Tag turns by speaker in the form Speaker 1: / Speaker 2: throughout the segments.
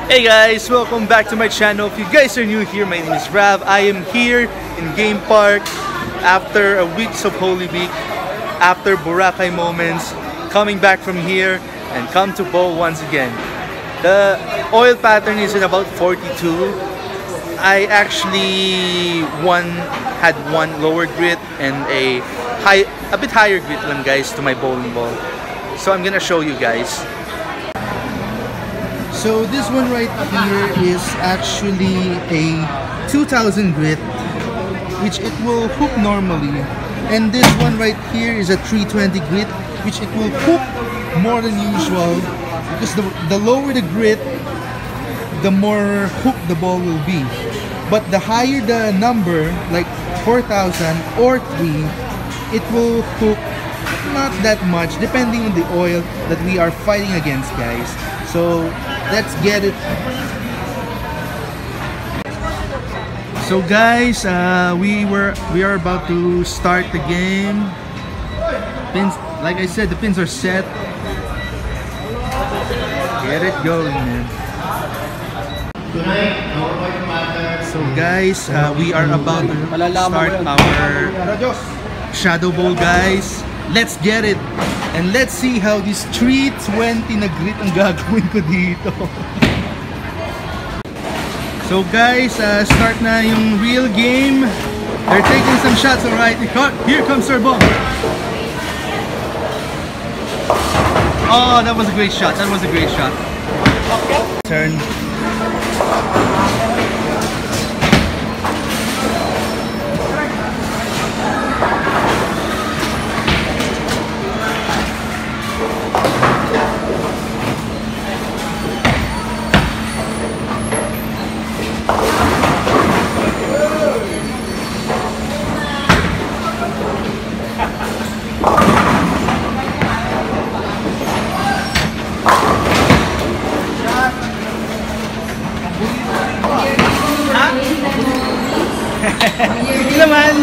Speaker 1: Hey guys, welcome back to my channel. If you guys are new here, my name is Rav. I am here in Game Park after a weeks of Holy Week, after Boracay moments, coming back from here and come to bowl once again. The oil pattern is in about 42. I actually had one lower grit and a bit higher grit one, guys, to my bowling ball. So I'm gonna show you guys. So this one right here is actually a 2000 grit, which it will hook normally. And this one right here is a 320 grit, which it will hook more than usual. Because the lower the grit, the more hooked the ball will be. But the higher the number, like 4000 or 3, it will hook not that much, depending on the oil that we are fighting against, guys. So let's get it. So guys, we are about to start the game. Pins, like I said, the pins are set. Get it going, man. So guys, we are about to start our shadow bowl, guys. Let's get it. And let's see how this 320 na grit ang gagawin ko dito. So guys, start na yung real game. They're taking some shots, alright. Here comes our ball. Oh, that was a great shot. That was a great shot. Turn. Hindi naman.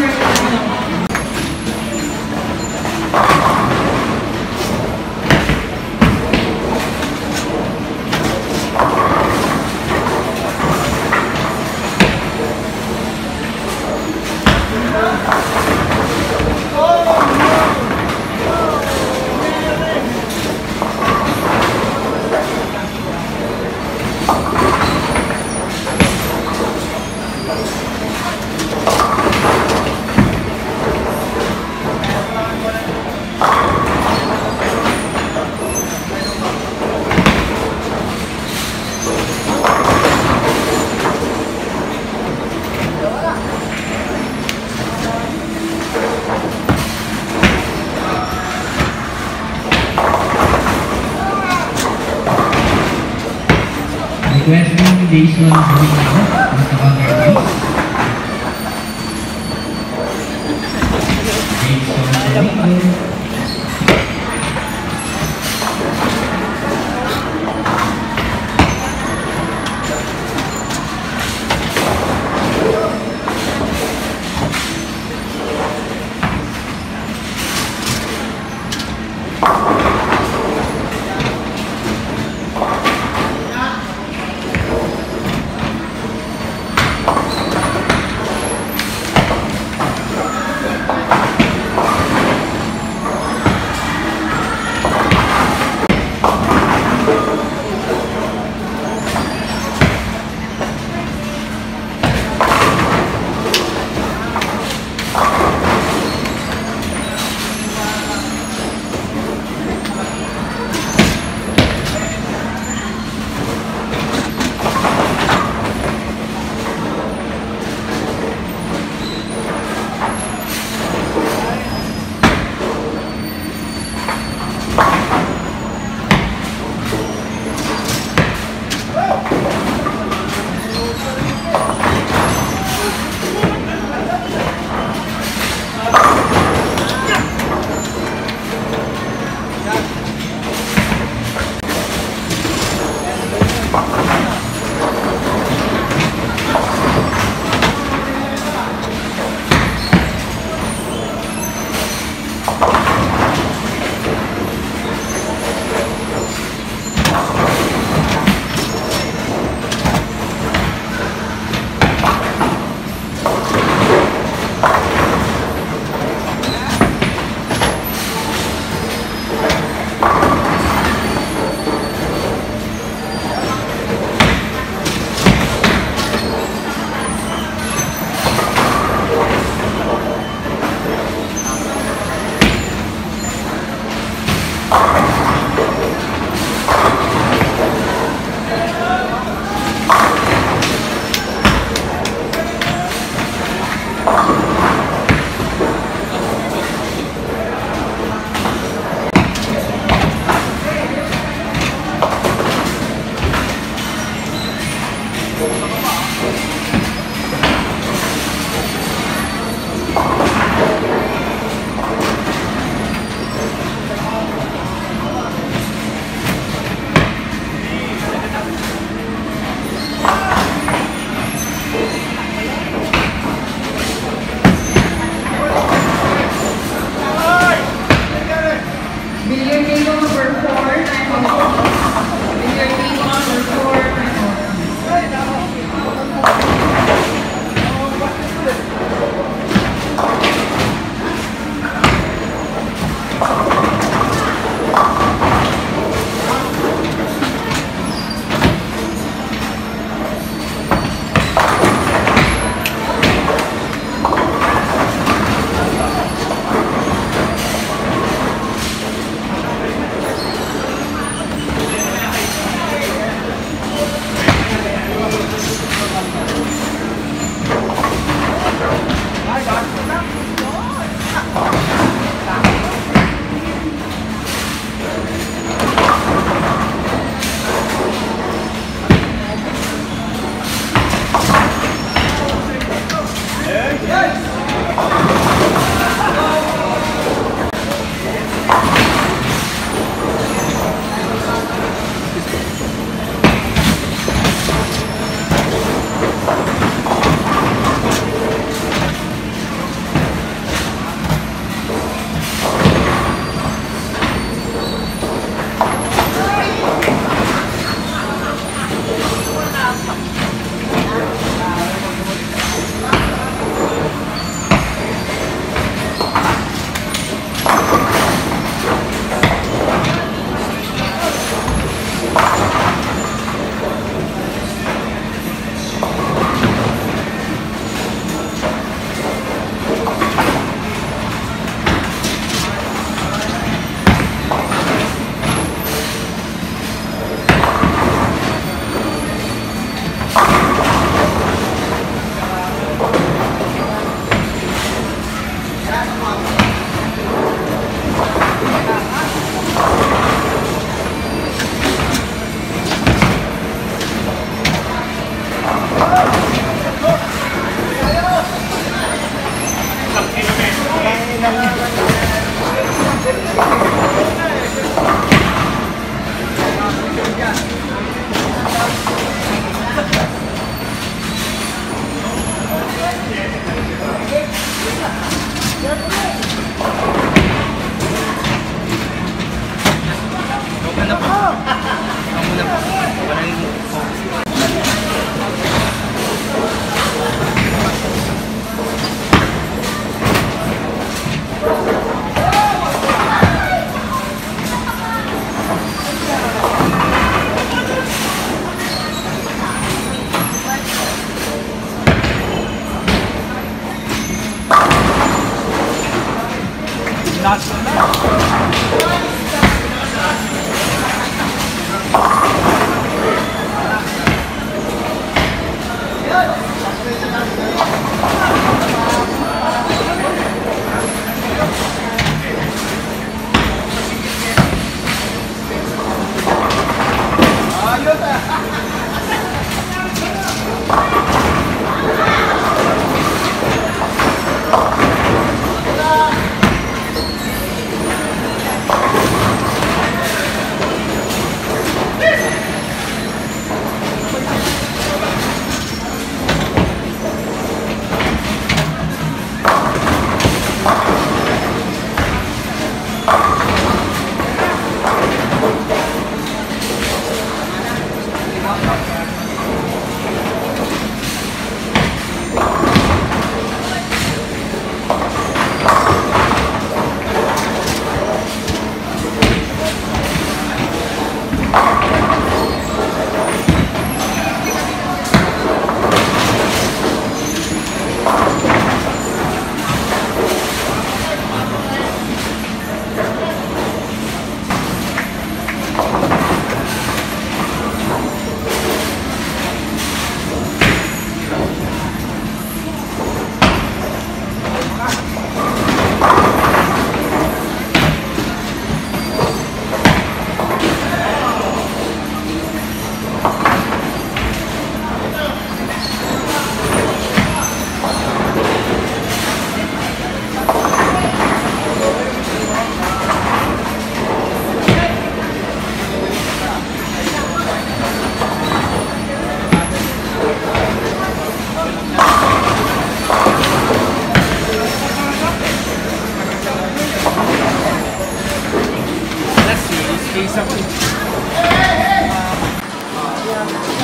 Speaker 2: Requesting Jason Domingos, Mr. Congress. Jason Domingos.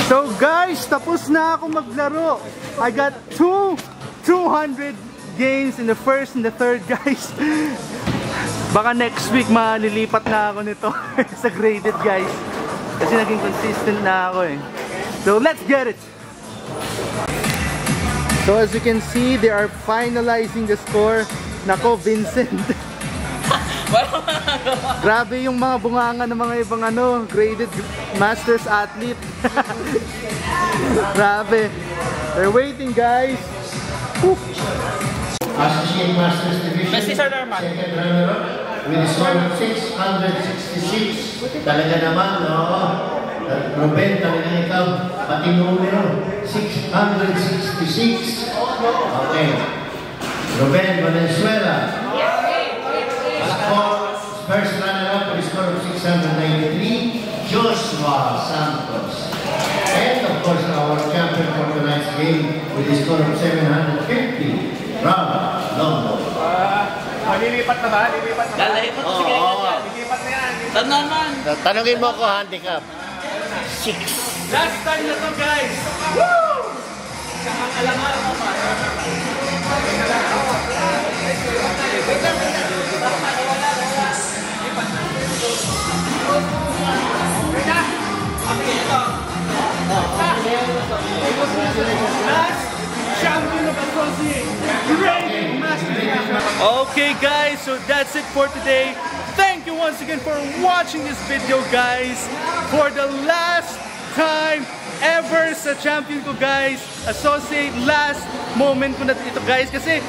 Speaker 1: So guys, tapos na ako maglaro. I got 200 games in the first and the third, guys. Baka next week malilipat na ako nito sa graded, guys. Kasi naging consistent na ako eh. So let's get it. So as you can see, they are finalizing the score. Nako, Vincent. Grabe yung mga bunganga ng mga ibang graded masters athlete. Grabe. They're waiting, guys. Oof.
Speaker 3: Associate Masters Division, second runner-up with a score of 666. Talaga naman, Ruben, talaga ikaw, pati numero, 666. Okay. Ruben Valenzuela. First runner-up with a score of 693, Joshua Santos. And of course, our champion for tonight's game with a score of 750, Rob Longo.
Speaker 4: Lilipat na ba? Lilipat na ba?
Speaker 5: Lilipat na sige yan.
Speaker 4: Lilipat na yan.
Speaker 5: Saan naman?
Speaker 3: Tanungin mo ko handicap. 6.
Speaker 4: Last time na to, guys. Woo! Ang alangan ako pa.
Speaker 1: Okay guys, so that's it for today. Thank you once again for watching this video, guys. For the last time ever sa champion ko, guys, associate last moment ko na ito, guys, kasi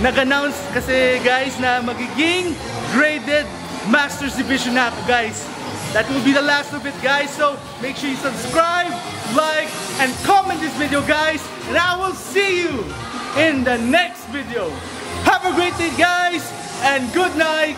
Speaker 1: nag-announce kasi, guys, na magiging graded Masters Division na ako, guys. That will be the last of it, guys. So make sure you subscribe, like, and comment this video, guys. And I will see you in the next video. Have a great day, guys, and good night.